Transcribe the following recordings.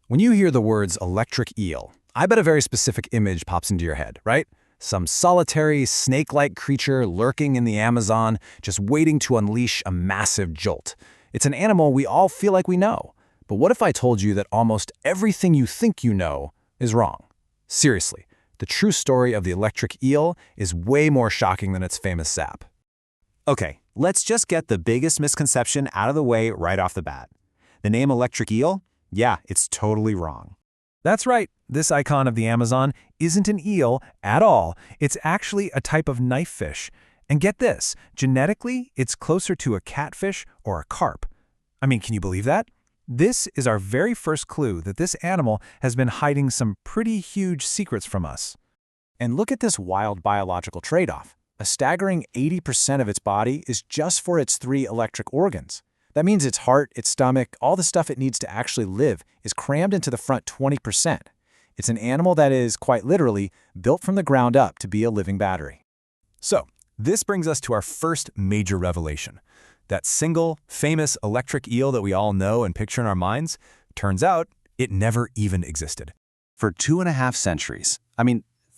When you hear the words electric eel, I bet a very specific image pops into your head, right? Some solitary, snake-like creature lurking in the Amazon, just waiting to unleash a massive jolt. It's an animal we all feel like we know. But what if I told you that almost everything you think you know is wrong? Seriously, the true story of the electric eel is way more shocking than its famous sap. Okay, let's just get the biggest misconception out of the way right off the bat. The name electric eel? Yeah, it's totally wrong. That's right, this icon of the Amazon isn't an eel at all. It's actually a type of knife fish. And get this, genetically, it's closer to a catfish or a carp. I mean, can you believe that? This is our very first clue that this animal has been hiding some pretty huge secrets from us. And look at this wild biological trade-off. A staggering 80% of its body is just for its 3 electric organs. That means its heart, its stomach, all the stuff it needs to actually live is crammed into the front 20%. It's an animal that is, quite literally, built from the ground up to be a living battery. So, this brings us to our first major revelation. That single, famous electric eel that we all know and picture in our minds, turns out it never even existed. For 2.5 centuries.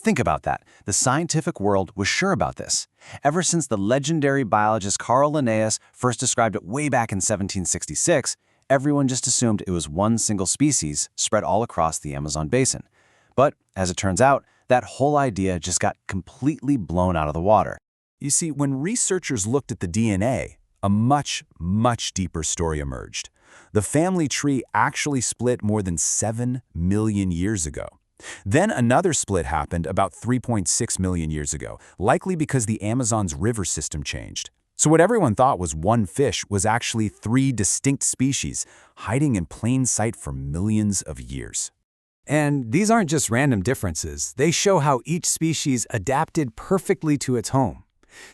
Think about that. The scientific world was sure about this. Ever since the legendary biologist Carl Linnaeus first described it way back in 1766, everyone just assumed it was one single species spread all across the Amazon basin. But, as it turns out, that whole idea just got completely blown out of the water. You see, when researchers looked at the DNA, a much, much deeper story emerged. The family tree actually split more than 7 million years ago. Then another split happened about 3.6 million years ago, likely because the Amazon's river system changed. So what everyone thought was one fish was actually 3 distinct species, hiding in plain sight for millions of years. And these aren't just random differences. They show how each species adapted perfectly to its home.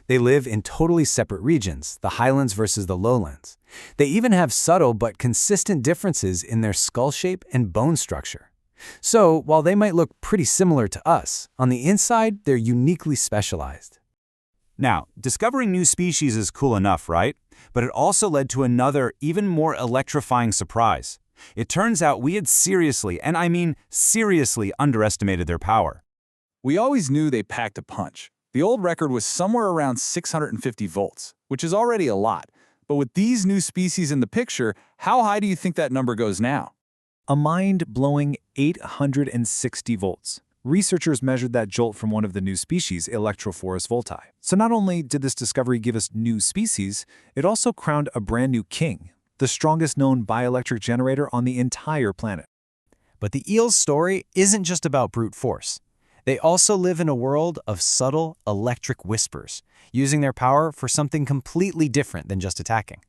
They live in totally separate regions, the highlands versus the lowlands. They even have subtle but consistent differences in their skull shape and bone structure. So, while they might look pretty similar to us, on the inside, they're uniquely specialized. Now, discovering new species is cool enough, right? But it also led to another, even more electrifying surprise. It turns out we had seriously, and I mean seriously, underestimated their power. We always knew they packed a punch. The old record was somewhere around 650 volts, which is already a lot. But with these new species in the picture, how high do you think that number goes now? A mind-blowing 860 volts. Researchers measured that jolt from one of the new species, Electrophorus volti. So not only did this discovery give us new species, it also crowned a brand new king, the strongest known bioelectric generator on the entire planet. But the eel's story isn't just about brute force. They also live in a world of subtle electric whispers, using their power for something completely different than just attacking.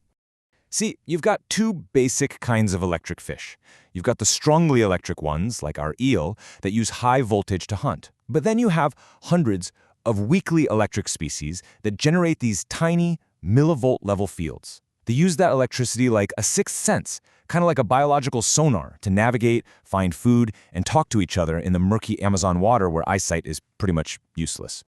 See, you've got 2 basic kinds of electric fish. You've got the strongly electric ones, like our eel, that use high voltage to hunt. But then you have hundreds of weakly electric species that generate these tiny, millivolt-level fields. They use that electricity like a sixth sense, kind of like a biological sonar, to navigate, find food, and talk to each other in the murky Amazon water where eyesight is pretty much useless.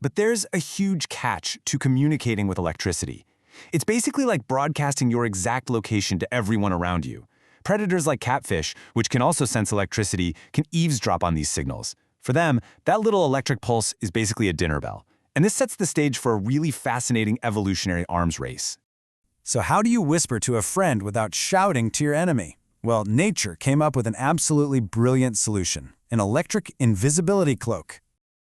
But there's a huge catch to communicating with electricity. It's basically like broadcasting your exact location to everyone around you. Predators like catfish, which can also sense electricity, can eavesdrop on these signals. For them, that little electric pulse is basically a dinner bell. And this sets the stage for a really fascinating evolutionary arms race. So how do you whisper to a friend without shouting to your enemy? Well, nature came up with an absolutely brilliant solution, an electric invisibility cloak.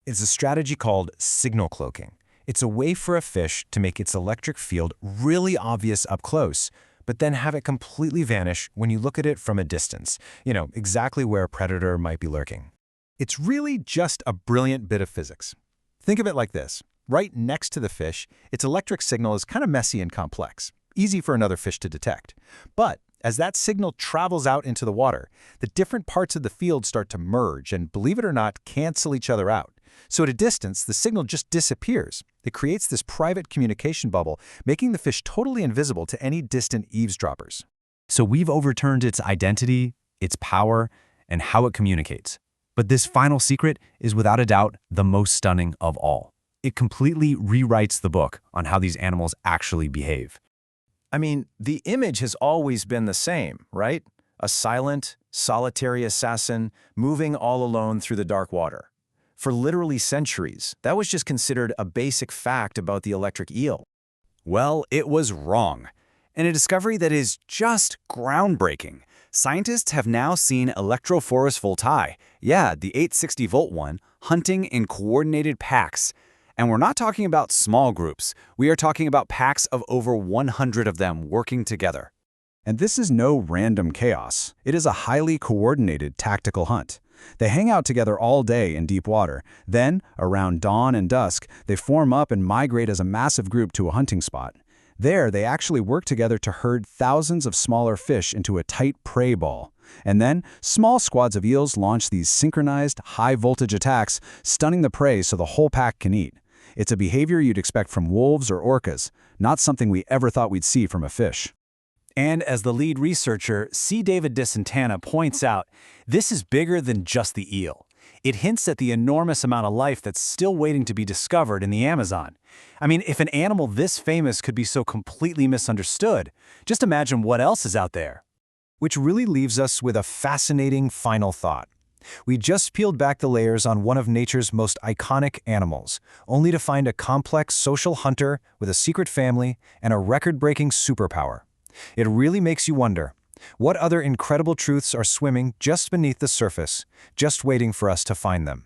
It's a strategy called signal cloaking. It's a way for a fish to make its electric field really obvious up close, but then have it completely vanish when you look at it from a distance, exactly where a predator might be lurking. It's really just a brilliant bit of physics. Think of it like this. Right next to the fish, its electric signal is kind of messy and complex, easy for another fish to detect. But as that signal travels out into the water, the different parts of the field start to merge and, believe it or not, cancel each other out. So at a distance, the signal just disappears. It creates this private communication bubble, making the fish totally invisible to any distant eavesdroppers. So we've overturned its identity, its power, and how it communicates. But this final secret is without a doubt the most stunning of all. It completely rewrites the book on how these animals actually behave. I mean, the image has always been the same, right? a silent, solitary assassin moving all alone through the dark water. For literally centuries, that was just considered a basic fact about the electric eel. Well, it was wrong. And a discovery that is just groundbreaking. Scientists have now seen Electrophorus voltae, the 860-volt one, hunting in coordinated packs. And we're not talking about small groups. We are talking about packs of over 100 of them working together. And this is no random chaos. It is a highly coordinated tactical hunt. They hang out together all day in deep water. Then, around dawn and dusk, they form up and migrate as a massive group to a hunting spot. There, they actually work together to herd thousands of smaller fish into a tight prey ball. And then, small squads of eels launch these synchronized, high-voltage attacks, stunning the prey so the whole pack can eat. It's a behavior you'd expect from wolves or orcas, not something we ever thought we'd see from a fish. And as the lead researcher, C. David DeSantana, points out, this is bigger than just the eel. It hints at the enormous amount of life that's still waiting to be discovered in the Amazon. I mean, if an animal this famous could be so completely misunderstood, just imagine what else is out there. Which really leaves us with a fascinating final thought. We just peeled back the layers on one of nature's most iconic animals, only to find a complex social hunter with a secret family and a record-breaking superpower. It really makes you wonder, what other incredible truths are swimming just beneath the surface, just waiting for us to find them?